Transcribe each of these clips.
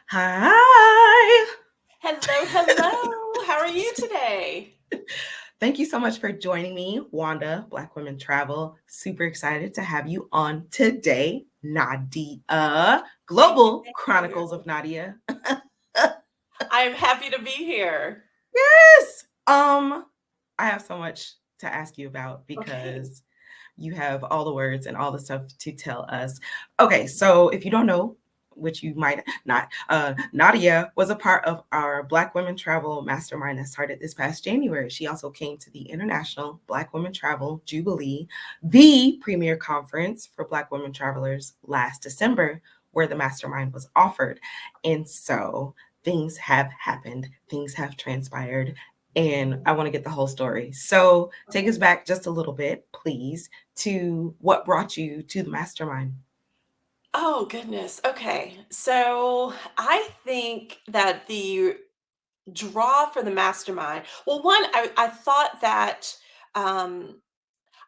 Hi. Hello, hello. How are you today? Thank you so much for joining me, Wanda, Black Women Travel. Super excited to have you on today, Nadia, Thank Global you. Chronicles of Nadia. I am happy to be here. Yes. I have so much to ask you about Okay. because you have all the words and all the stuff to tell us. Okay, so if you don't know, which you might not, Nadia was a part of our Black Women Travel Mastermind that started this past January. She also came to the International Black Women Travel Jubilee, the premier conference for Black women travelers last December, where the mastermind was offered. And so things have happened, things have transpired, and I want to get the whole story. So take us Okay. back just a little bit, please, to what brought you to the mastermind. Oh, goodness. Okay. So I think that the draw for the mastermind, well, one, I thought that um,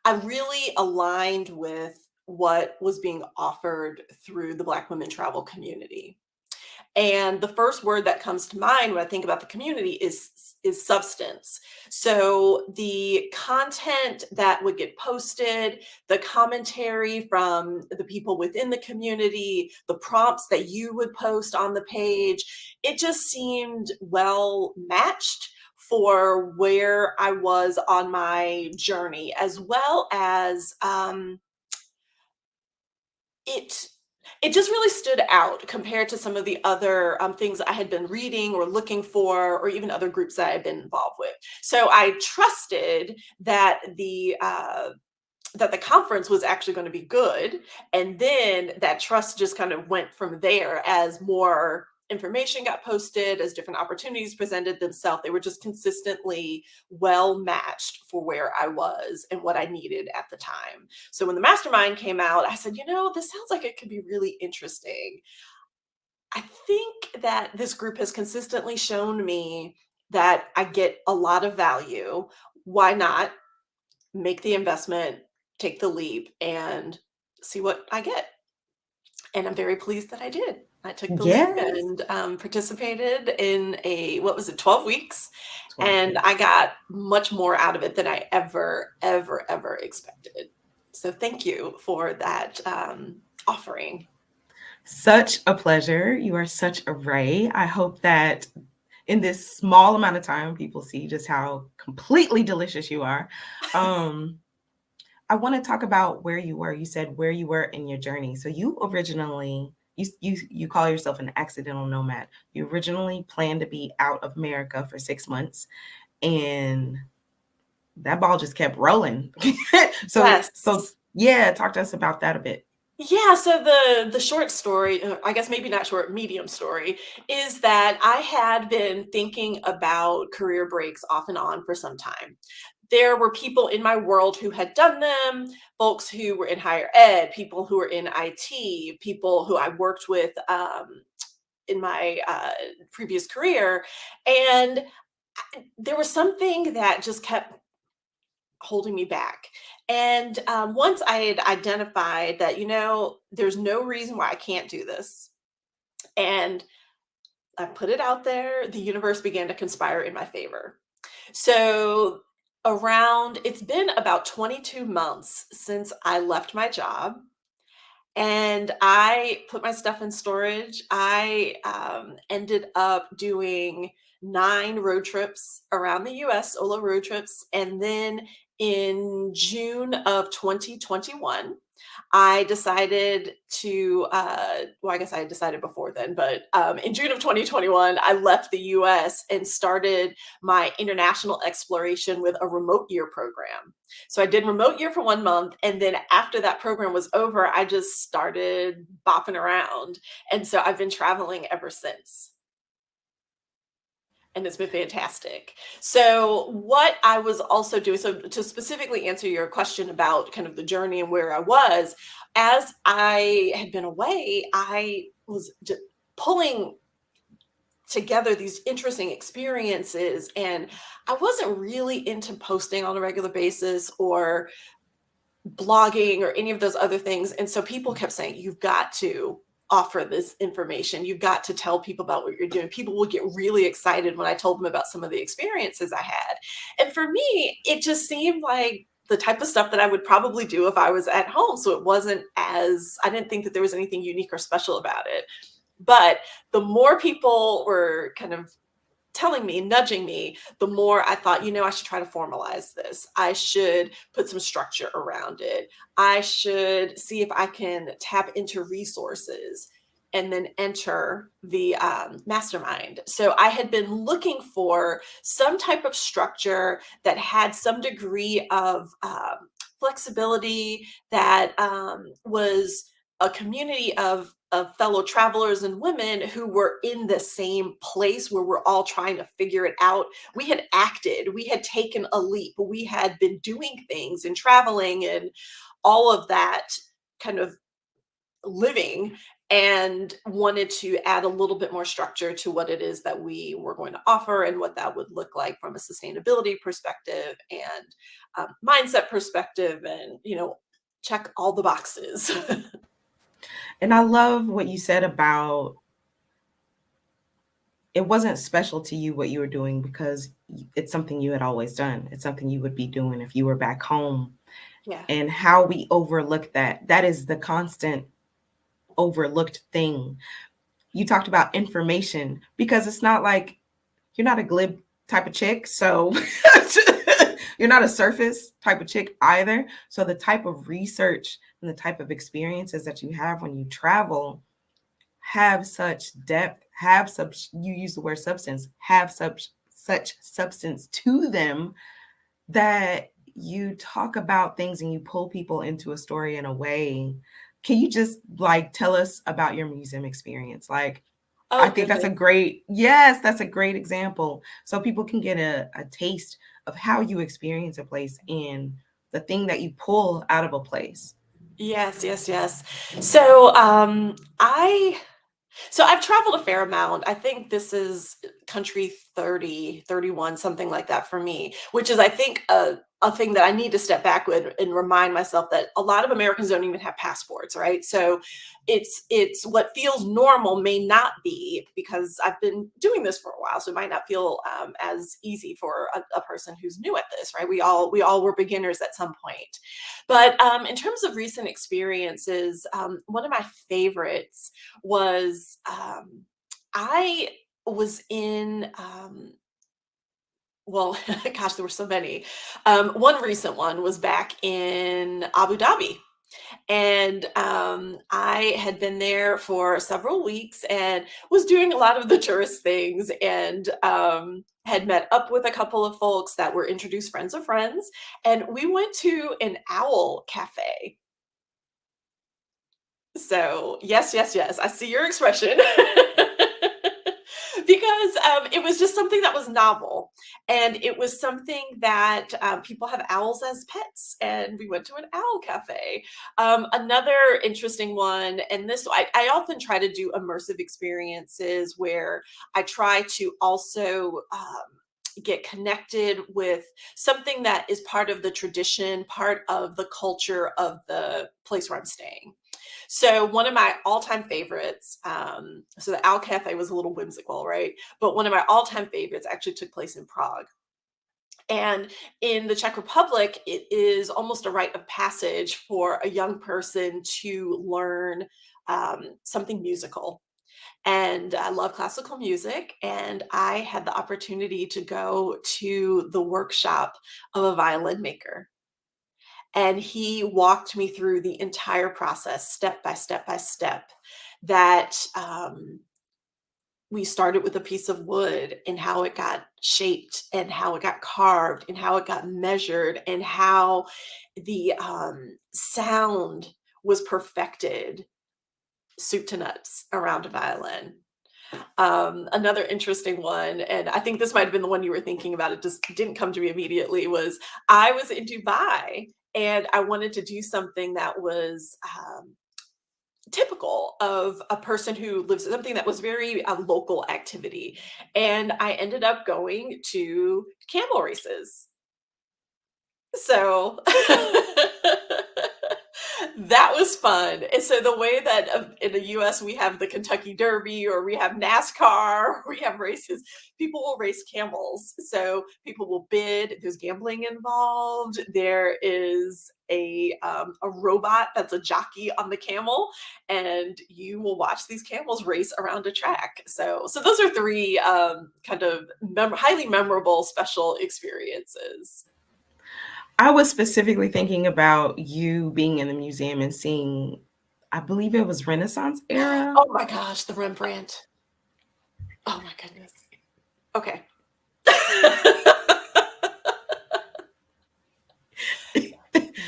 I really aligned with what was being offered through the Black women travel community. And the first word that comes to mind when I think about the community is substance. So the content that would get posted, the commentary from the people within the community, the prompts that you would post on the page, it just seemed well matched for where I was on my journey, as well as it it just really stood out compared to some of the other things I had been reading or looking for, or even other groups that I had been involved with. So I trusted that the conference was actually going to be good, and then that trust just kind of went from there as more information got posted, as different opportunities presented themselves. They were just consistently well matched for where I was and what I needed at the time. So when the mastermind came out, I said, this sounds like it could be really interesting. I think that this group has consistently shown me that I get a lot of value. Why not make the investment, take the leap, and see what I get? And I'm very pleased that I did. I took the leap Yes. and participated in what was it, 12 weeks? 12 And I weeks. got much more out of it than I ever, ever, ever expected. So thank you for that offering. Such a pleasure. You are such a ray. I hope that in this small amount of time, people see just how completely delicious you are. Um, I want to talk about where you were. You said where you were in your journey. So you originally you call yourself an accidental nomad. You originally planned to be out of America for 6 months, and that ball just kept rolling. so Yes. yeah, talk to us about that a bit. Yeah, so the short story, I guess maybe not short, medium story, is that I had been thinking about career breaks off and on for some time. There were people in my world who had done them, folks who were in higher ed, people who were in IT, people who I worked with in my previous career, and there was something that just kept holding me back. And once I had identified that, there's no reason why I can't do this, and I put it out there, the universe began to conspire in my favor. So, it's been about 22 months since I left my job and I put my stuff in storage. I ended up doing 9 road trips around the US, solo road trips. And then in June of 2021, I decided to, well, I guess I had decided before then, but in June of 2021, I left the US and started my international exploration with a remote year program. So I did remote year for 1 month. And then after that program was over, I just started bopping around. And so I've been traveling ever since. And it's been fantastic. So, what I was also doing, so to specifically answer your question about kind of the journey and where I was, as I had been away, I was pulling together these interesting experiences. And I wasn't really into posting on a regular basis or blogging or any of those other things. And so people kept saying, you've got to. offer this information. You've got to tell people about what you're doing. People will get really excited when I told them about some of the experiences I had. And for me, it just seemed like the type of stuff that I would probably do if I was at home. So it wasn't as, I didn't think that there was anything unique or special about it. But the more people were kind of telling me, nudging me, the more I thought, I should try to formalize this. I should put some structure around it. I should see if I can tap into resources and then enter the mastermind. So I had been looking for some type of structure that had some degree of flexibility, that was a community of fellow travelers and women who were in the same place where we're all trying to figure it out. We had acted, we had taken a leap, we had been doing things and traveling and all of that kind of living, and wanted to add a little bit more structure to what it is that we were going to offer and what that would look like from a sustainability perspective and mindset perspective, and check all the boxes. And I love what you said about it wasn't special to you what you were doing because it's something you had always done. It's something you would be doing if you were back home. Yeah. And how we overlook that. That is the constant overlooked thing. You talked about information because it's not like you're not a glib type of chick. So you're not a surface type of chick either. So the type of research and the type of experiences that you have when you travel have such depth, have such, you use the word substance, have such substance to them that you talk about things and you pull people into a story in a way. Can you just like tell us about your museum experience? Like, I Oh, think that's goodness. a great, yes, that's a great example. So people can get a taste of how you experience a place and the thing that you pull out of a place. Yes, yes, yes. So, I've traveled a fair amount. I think this is country 30, 31, something like that for me, which is, I think, a thing that I need to step back with and remind myself that a lot of Americans don't even have passports, right? So it's what feels normal may not be, because I've been doing this for a while, so it might not feel as easy for a person who's new at this, right? We all were beginners at some point. But in terms of recent experiences, one of my favorites was I was in well, gosh, there were so many. One recent one was back in Abu Dhabi. And I had been there for several weeks and was doing a lot of the tourist things, and had met up with a couple of folks that were introduced friends of friends. And we went to an owl cafe. So, yes, yes, yes, I see your expression. Because it was just something that was novel. And it was something that people have owls as pets. And we went to an owl cafe. Another interesting one, and this, I often try to do immersive experiences where I try to also get connected with something that is part of the tradition, part of the culture of the place where I'm staying. So one of my all-time favorites, so the Owl Cafe was a little whimsical, right? But one of my all-time favorites actually took place in Prague. And in the Czech Republic, it is almost a rite of passage for a young person to learn something musical. And I love classical music, and I had the opportunity to go to the workshop of a violin maker. And he walked me through the entire process, step by step by step, that we started with a piece of wood and how it got shaped and how it got carved and how it got measured and how the sound was perfected, soup to nuts, around a violin. Another interesting one, and I think this might have been the one you were thinking about, it just didn't come to me immediately, was I was in Dubai and I wanted to do something that was typical of a person who lives, something that was very a local activity. And I ended up going to camel races. So That was fun. And so the way that in the US we have the Kentucky Derby, or we have NASCAR, or we have races, people will race camels. So people will bid. There's gambling involved. There is a robot that's a jockey on the camel, and you will watch these camels race around a track. So those are three kind of highly memorable special experiences. I was specifically thinking about you being in the museum and seeing, I believe it was Renaissance era. Oh my gosh, the Rembrandt. Oh my goodness. Okay.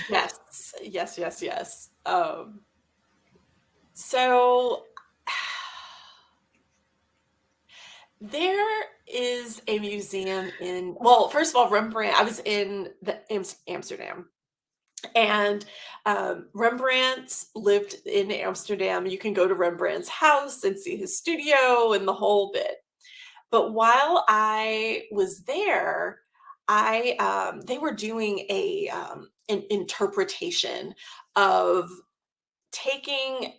Yes, yes, yes, yes. So there is a museum in, well, first of all, Rembrandt, I was in Amsterdam, and Rembrandt lived in Amsterdam. You can go to Rembrandt's house and see his studio and the whole bit. But while I was there, they were doing an interpretation of taking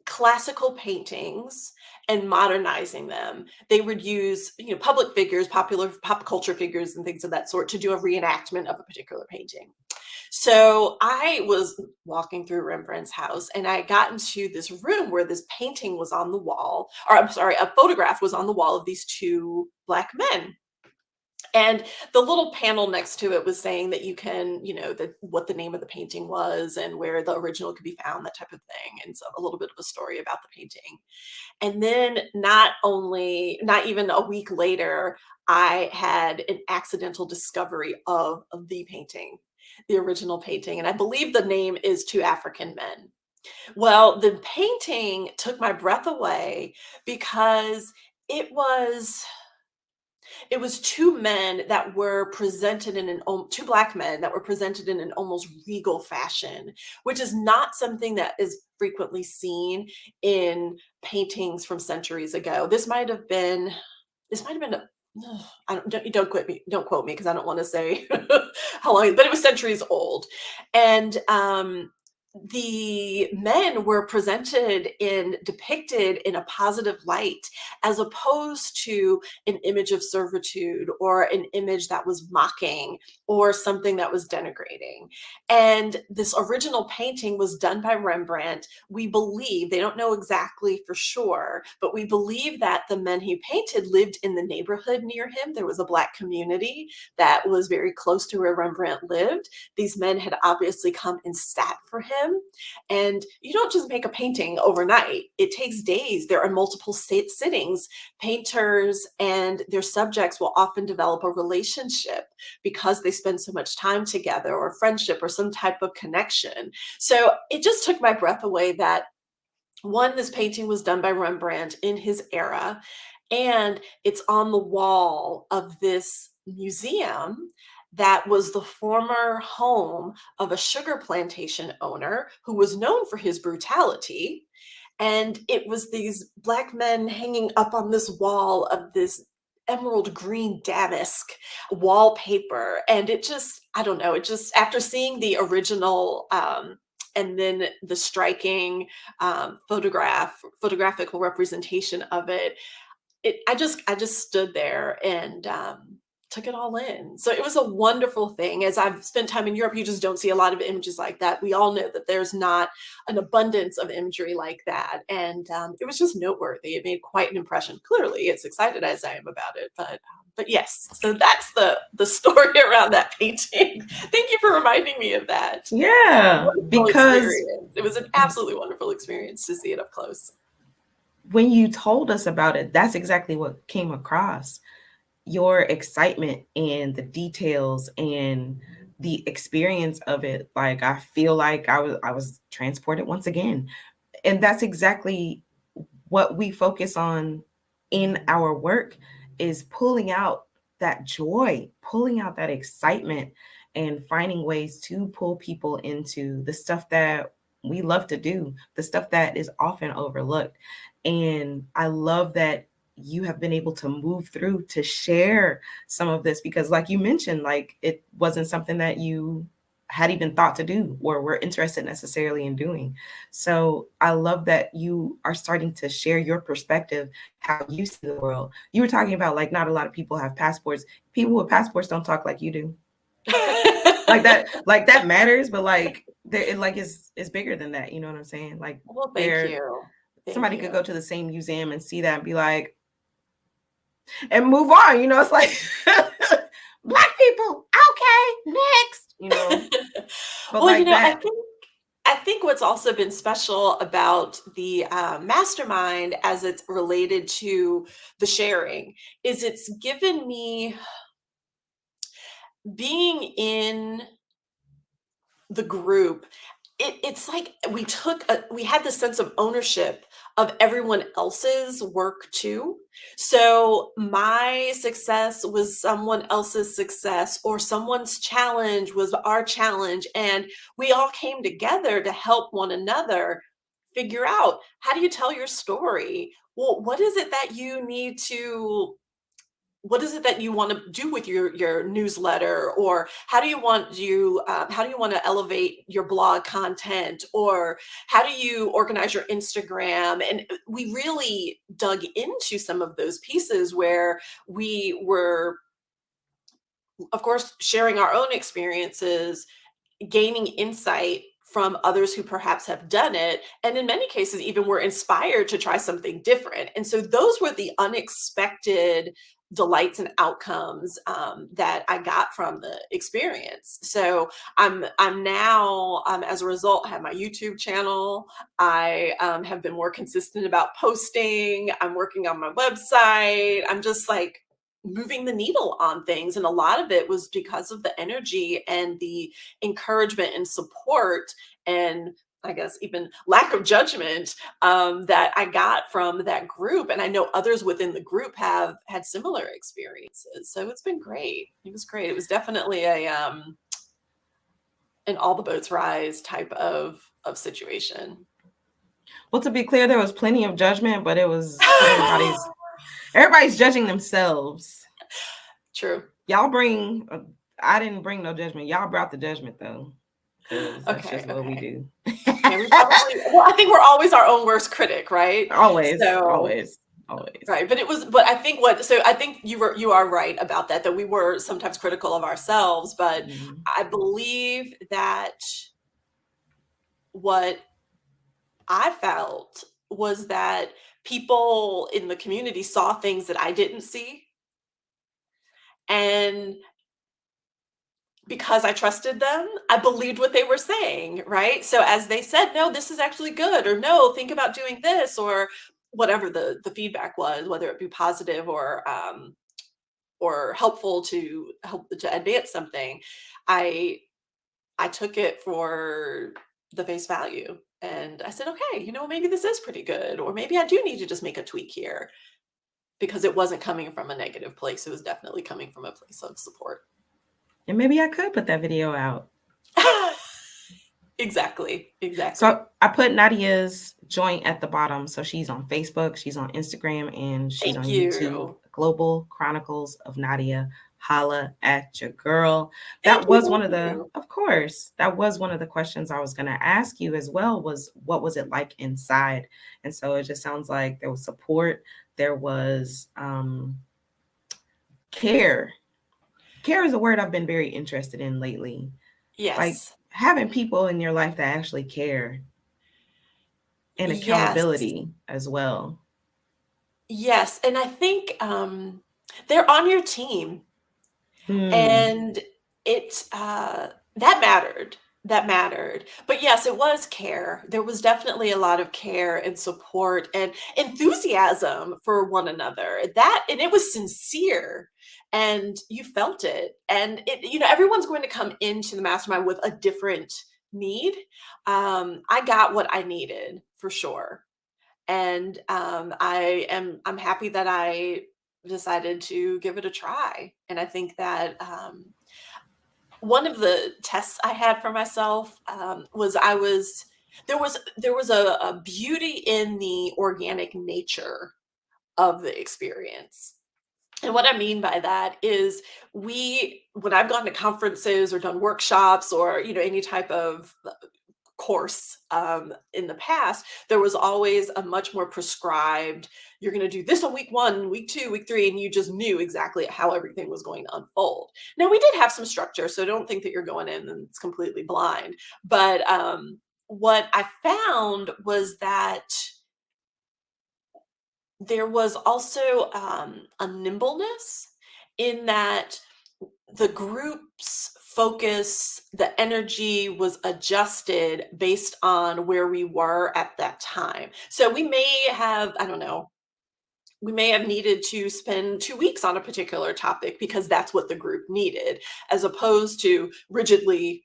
classical paintings and modernizing them. They would use, public figures, popular pop culture figures and things of that sort to do a reenactment of a particular painting. So I was walking through Rembrandt's house, and I got into this room where this painting was on the wall, or I'm sorry, a photograph was on the wall of these two Black men. And the little panel next to it was saying that you can, what the name of the painting was and where the original could be found, that type of thing. And so a little bit of a story about the painting. And then not even a week later, I had an accidental discovery of the painting, the original painting. And I believe the name is Two African Men. Well, the painting took my breath away because it was it was two men that were presented in two Black men that were presented in an almost regal fashion, which is not something that is frequently seen in paintings from centuries ago. This might have been a I don't quote me because I don't want to say how long, but it was centuries old. And the men were depicted in a positive light, as opposed to an image of servitude or an image that was mocking or something that was denigrating. And this original painting was done by Rembrandt. We believe, they don't know exactly for sure, but we believe that the men he painted lived in the neighborhood near him. There was a Black community that was very close to where Rembrandt lived. These men had obviously come and sat for him. And you don't just make a painting overnight. It takes days. There are multiple sittings. Painters and their subjects will often develop a relationship because they spend so much time together, or friendship, or some type of connection. So it just took my breath away that, one, this painting was done by Rembrandt in his era, and it's on the wall of this museum that was the former home of a sugar plantation owner who was known for his brutality. And it was these Black men hanging up on this wall of this emerald green damask wallpaper. And it just, I don't know, it just, after seeing the original, and then the striking photographical representation of it, I just stood there and took it all in. So it was a wonderful thing. As I've spent time in Europe, you just don't see a lot of images like that. We all know that there's not an abundance of imagery like that, and it was just noteworthy. It made quite an impression. Clearly, as excited as I am about it, but yes. So that's the story around that painting. Thank you for reminding me of that. Yeah, Wonderful because experience. It was an absolutely wonderful experience to see it up close. when you told us about it, that's exactly what came across. Your excitement and the details and the experience of it. Like, I feel like I was transported once again. And that's exactly what we focus on in our work, is pulling out that joy, pulling out that excitement, and finding ways to pull people into the stuff that we love to do, the stuff that is often overlooked. And I love that you have been able to move through to share some of this, because like you mentioned, like, it wasn't something that you had even thought to do or were interested necessarily in doing. So I love that you are starting to share your perspective, how you see the world. You were talking about like not a lot of people have passports. People with passports don't talk like you do. Like that matters, but like there it like is bigger than that. You know what I'm saying? Like Well, thank there you. Thank somebody could you. go to the same museum and see that and be like, and move on. You know, it's like Black people, okay, next. You know, but Well, like I that. think what's also been special about the mastermind as it's related to the sharing is it's given me being in the group. It's like we had this sense of ownership of everyone else's work too. So my success was someone else's success, or someone's challenge was our challenge, and we all came together to help one another figure out, how do you tell your story? Well, what is it that you want to do with your newsletter, or how do you want to elevate your blog content, or how do you organize your Instagram? And we really dug into some of those pieces where we were, of course, sharing our own experiences, gaining insight from others who perhaps have done it, and in many cases even were inspired to try something different. And so those were the unexpected delights and outcomes that I got from the experience. So I'm now, as a result, have my YouTube channel. I have been more consistent about posting. I'm working on my website. I'm just like moving the needle on things, and a lot of it was because of the energy and the encouragement and support, and I guess even lack of judgment that I got from that group. And I know others within the group have had similar experiences. So it's been great. It was great. It was definitely an all the boats rise type of situation. Well, to be clear, there was plenty of judgment, but it was everybody's judging themselves. True. Y'all bring. I didn't bring no judgment. Y'all brought the judgment though, because that's Okay. just what we do. Yeah, well, I think we're always our own worst critic, right? Always, So, always, always. right. But I think you are right about that we were sometimes critical of ourselves, but Mm. I believe that what I felt was that people in the community saw things that I didn't see. And because I trusted them, I believed what they were saying, right? So as they said, no, this is actually good, or no, think about doing this, or whatever the feedback was, whether it be positive or helpful to help to advance something, I I took it for the face value. And I said, okay, maybe this is pretty good, or maybe I do need to just make a tweak here, because it wasn't coming from a negative place. It was definitely coming from a place of support. And maybe I could put that video out. Exactly. So I put Nadia's joint at the bottom. So she's on Facebook, she's on Instagram, and she's Thank on YouTube. you. Global Chronicles of Nadia. Holla at your girl. Thank That you. was one Thank of the, you. of course, that was one of the questions I was going to ask you as well, was what was it like inside? And so it just sounds like there was support. There was care. Care is a word I've been very interested in lately. Like Yes. having people in your life that actually care, and Yes. accountability as well. Yes. And I think they're on your team. Hmm. And it that mattered. That mattered. But yes, it was care. There was definitely a lot of care and support and enthusiasm for one another. And it was sincere, and you felt it. And everyone's going to come into the mastermind with a different need. I got what I needed for sure. And I'm happy that I decided to give it a try. And I think that one of the tests I had for myself was there was a beauty in the organic nature of the experience. And what I mean by that is when I've gone to conferences or done workshops or, any type of course in the past, there was always a much more prescribed, you're going to do this on week 1, week 2, week 3, and you just knew exactly how everything was going to unfold. Now, we did have some structure, so don't think that you're going in and it's completely blind. But what I found was that there was also a nimbleness in that the group's focus, the energy was adjusted based on where we were at that time. So we may have, I don't know, we may have needed to spend 2 weeks on a particular topic because that's what the group needed, as opposed to rigidly,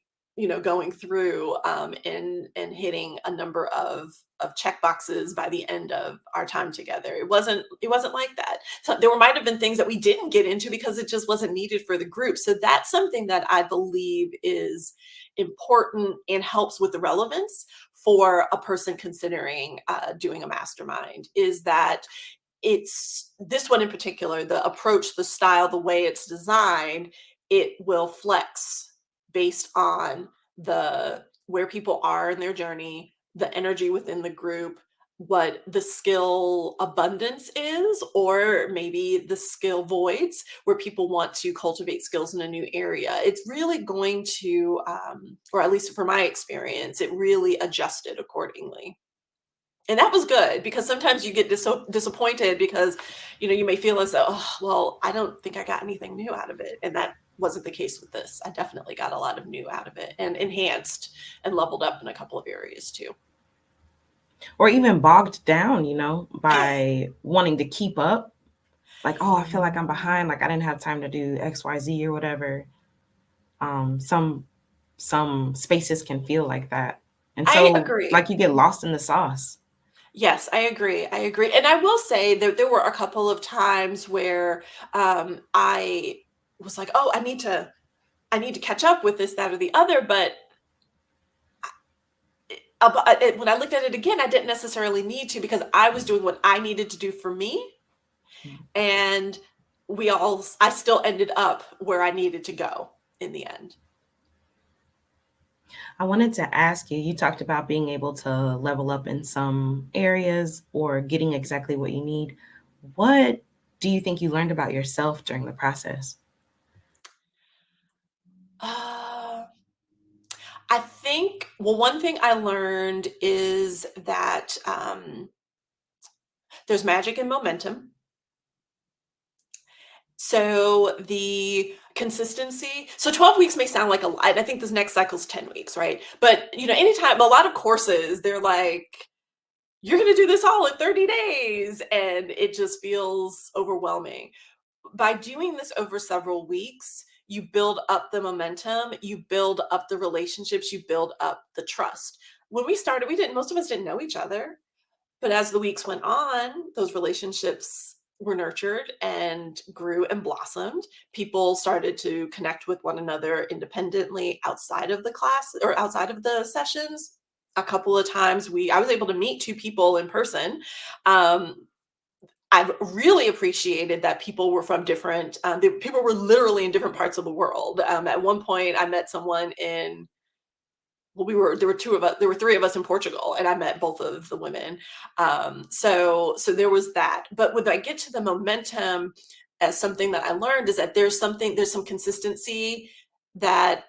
going through and hitting a number of check boxes by the end of our time together. It wasn't like that. So there might have been things that we didn't get into because it just wasn't needed for the group. So that's something that I believe is important and helps with the relevance for a person considering doing a mastermind, is that it's this one in particular, the approach, the style, the way it's designed, it will flex based on the where people are in their journey, the energy within the group, what the skill abundance is, or maybe the skill voids where people want to cultivate skills in a new area. It's really going to, or at least for my experience, it really adjusted accordingly. And that was good because sometimes you get disappointed because, you may feel as though, "Oh, well, I don't think I got anything new out of it." And that wasn't the case with this. I definitely got a lot of new out of it and enhanced and leveled up in a couple of areas too. Or even bogged down, by wanting to keep up. Like, oh, I feel like I'm behind. Like I didn't have time to do XYZ or whatever. Some spaces can feel like that. And I so agree. like you get lost in the sauce. Yes, I agree. I agree. And I will say there were a couple of times where I was like, "Oh, I need to catch up with this, that, or the other." But when I looked at it again, I didn't necessarily need to because I was doing what I needed to do for me, and I still ended up where I needed to go in the end. I wanted to ask you, you talked about being able to level up in some areas or getting exactly what you need. What do you think you learned about yourself during the process? Uh, I think, well, one thing I learned is that there's magic in momentum. So the consistency, so 12 weeks may sound like a lot. I think this next cycle's 10 weeks, right? But anytime, a lot of courses, they're like, you're going to do this all in 30 days. And it just feels overwhelming. By doing this over several weeks, you build up the momentum, you build up the relationships, you build up the trust. When we started, most of us didn't know each other. But as the weeks went on, those relationships were nurtured and grew and blossomed. People started to connect with one another independently outside of the class or outside of the sessions. A couple of times I was able to meet 2 people in person. Um, I really appreciated that people were from different, people were literally in different parts of the world. At one point, I met someone in well, there were 2 of us, there were 3 of us in Portugal, and I met both of the women. So there was that. But when I get to the momentum, as something that I learned is that there's some consistency that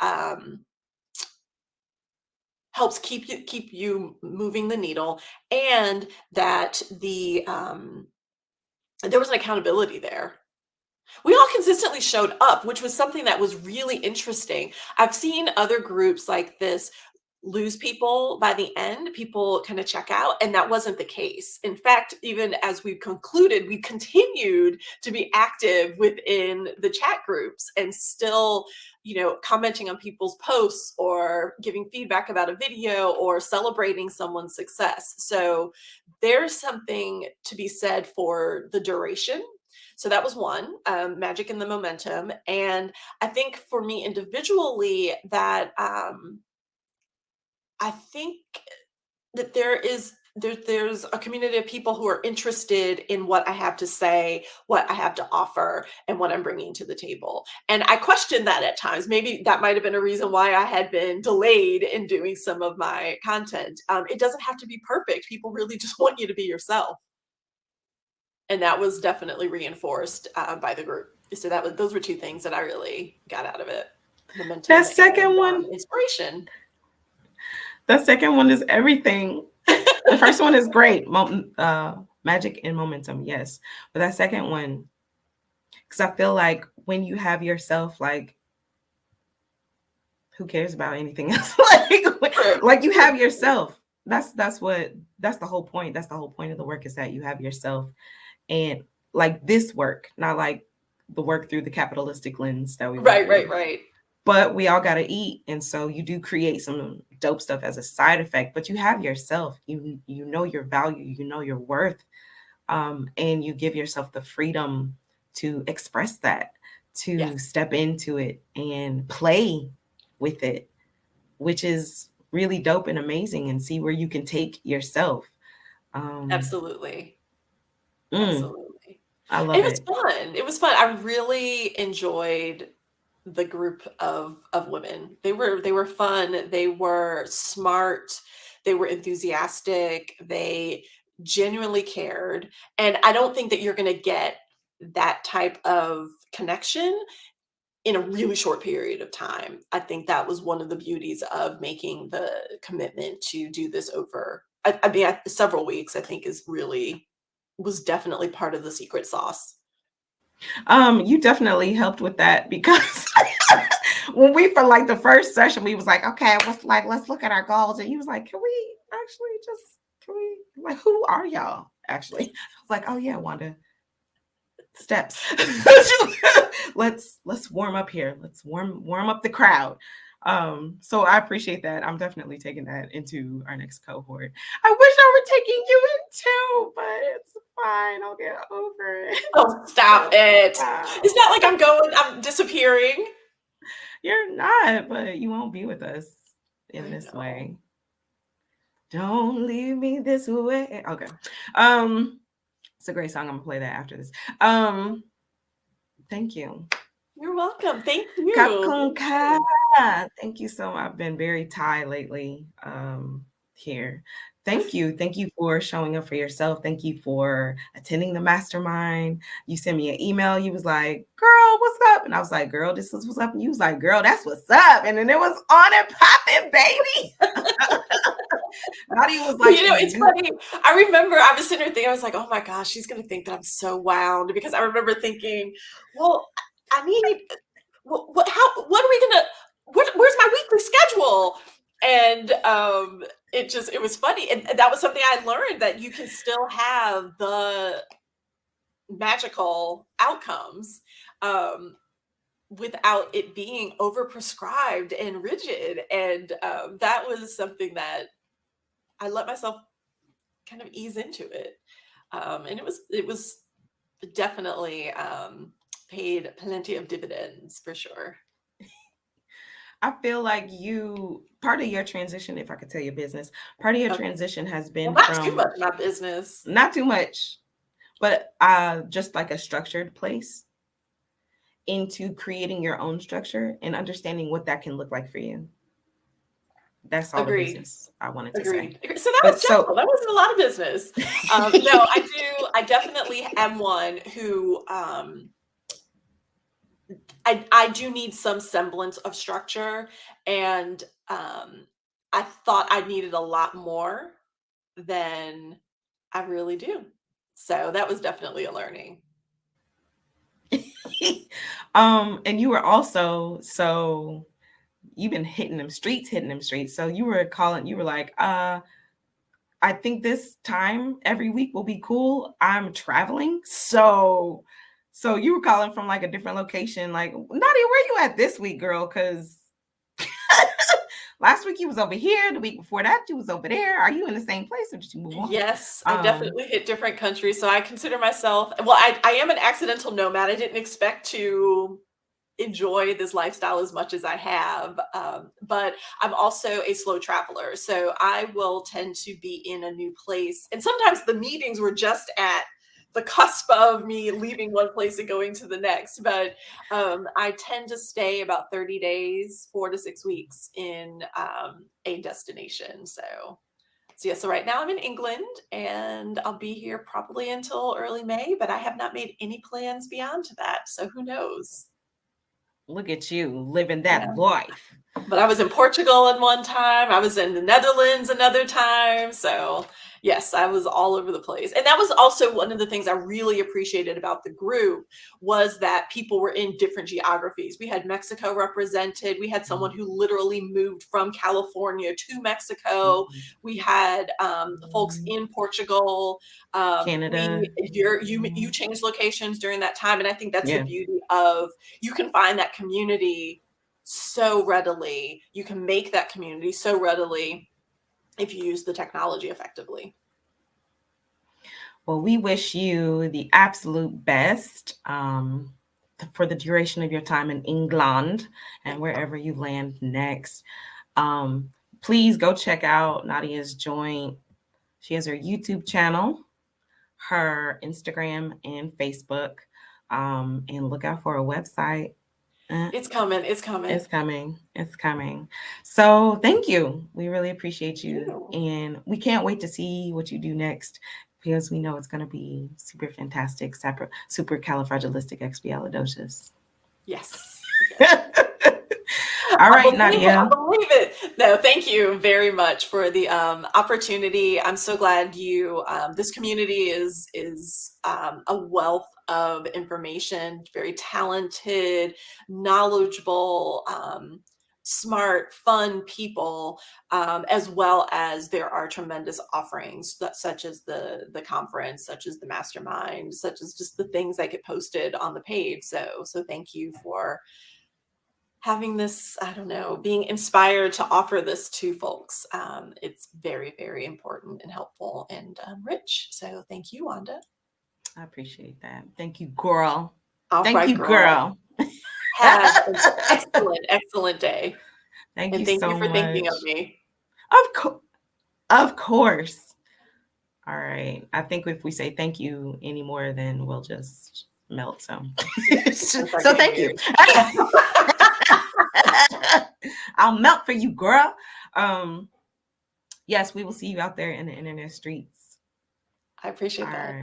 helps keep you moving the needle, and that there was an accountability there. We all consistently showed up, which was something that was really interesting. I've seen other groups like this lose people by the end, people kind of check out, and that wasn't the case. In fact, even as we concluded, we continued to be active within the chat groups and still, commenting on people's posts or giving feedback about a video or celebrating someone's success. So there's something to be said for the duration. So that was one, magic in the momentum. And I think for me individually, that I think that there is there's a community of people who are interested in what I have to say, what I have to offer, and what I'm bringing to the table. And I question that at times. Maybe that might have been a reason why I had been delayed in doing some of my content. It doesn't have to be perfect. People really just want you to be yourself. And that was definitely reinforced by the group. So those were two things that I really got out of it: momentum That second one, and inspiration. that second one is everything. The first one is great, magic and momentum, yes. But that second one, because I feel like when you have yourself, like, who cares about anything else? like you have yourself. That's the whole point. That's the whole point of the work, is that you have yourself. And like this work, not like the work through the capitalistic lens that we work Right, through. right. But we all got to eat, and so you do create some dope stuff as a side effect, but you have yourself. You know your value, you know your worth, and you give yourself the freedom to express that, to Yes. step into it and play with it, which is really dope and amazing, and see where you can take yourself. Absolutely. Mm, Absolutely. I It love was it. fun. It was fun. I really enjoyed the group of women. They were fun. They were smart. They were enthusiastic. They genuinely cared. And I don't think that you're going to get that type of connection in a really short period of time. I think that was one of the beauties of making the commitment to do this over, I mean, several weeks, I think was definitely part of the secret sauce. You definitely helped with that, because when we, for like the first session, we was like, okay, let's look at our goals, and he was like, can we actually just, can we, like, who are y'all actually? I was like, oh yeah, Wanda, steps. let's warm up here. Let's warm up the crowd. So I appreciate that. I'm definitely taking that into our next cohort. I wish I were taking you in too, but it's fine. I'll get over it. Oh, stop it. Wow. It's not like I'm disappearing. You're not, but you won't be with us in I this know. way. Don't leave me this way. Okay. It's a great song. I'm gonna play that after this. Thank you. You're welcome. Thank you. Kapkunka. Thank you so much. I've been very Thai lately here. Thank you. Thank you for showing up for yourself. Thank you for attending the mastermind. You sent me an email. You was like, girl, what's up? And I was like, girl, this is what's up. And you was like, girl, that's what's up. And then it was on and popping, baby. Nadia was Well, like, it's funny. I remember I was sitting there thinking, I was like, oh my gosh, she's going to think that I'm so wound, because I remember thinking, well, I need, what are we going to, where's my weekly schedule? And it was funny. And that was something I learned, that you can still have the magical outcomes without it being overprescribed and rigid. And that was something that I let myself kind of ease into it. And it was definitely paid plenty of dividends for sure. I feel like part of your transition, if I could tell your business, part of your Okay. transition has been Well, not too from, much my business. not too much, but just like a structured place, into creating your own structure and understanding what that can look like for you. That's all the Agreed. business I wanted to say. Agreed. So that But was gentle. That wasn't a lot of business. No, I definitely am one who I do need some semblance of structure, and I thought I needed a lot more than I really do. So that was definitely a learning. and you were also, so you've been hitting them streets. So you were like, I think this time every week will be cool. I'm traveling. So you were calling from like a different location, like, Nadia, where you at this week, girl? Because last week you was over here. The week before that you was over there. Are you in the same place, or did you move on? Yes, I definitely hit different countries. So I consider myself, well, I am an accidental nomad. I didn't expect to enjoy this lifestyle as much as I have. But I'm also a slow traveler. So I will tend to be in a new place. And sometimes the meetings were just at the cusp of me leaving one place and going to the next. But I tend to stay about 30 days, 4 to 6 weeks in a destination. So right now I'm in England and I'll be here probably until early May, but I have not made any plans beyond that. So who knows? Look at you living Yeah. that life. But I was in Portugal at one time. I was in the Netherlands another time. So yes, I was all over the place. And that was also one of the things I really appreciated about the group was that people were in different geographies. We had Mexico represented. We had someone who literally moved from California to Mexico. We had folks in Portugal. Canada. You changed locations during that time. And I think that's the beauty of, you can find that community so readily. You can make that community so readily if you use the technology effectively. Well, we wish you the absolute best for the duration of your time in England and wherever you land next. Please go check out Nadia's joint. She has her YouTube channel, her Instagram and Facebook, and look out for a website. It's coming. It's coming. It's coming. It's coming. So thank you. We really appreciate you. And we can't wait to see what you do next because we know it's going to be super fantastic, super califragilisticexpialidocious. Yes. All right, Nadia. I believe it. No, thank you very much for the opportunity. I'm so glad you, this community is a wealth of information, very talented, knowledgeable, smart, fun people, as well as there are tremendous offerings such as the conference, such as the mastermind, such as just the things that get posted on the page. So thank you for having this, I don't know, being inspired to offer this to folks. It's very, very important and helpful and rich. So thank you, Wanda. I appreciate that. Thank you, girl. Thank you, girl. Have an excellent, excellent day. Thank you so much. Thank you for thinking of me. Of course. All right. I think if we say thank you anymore, then we'll just melt. So thank you. I'll melt for you, girl. Yes, we will see you out there in the internet streets. I appreciate that.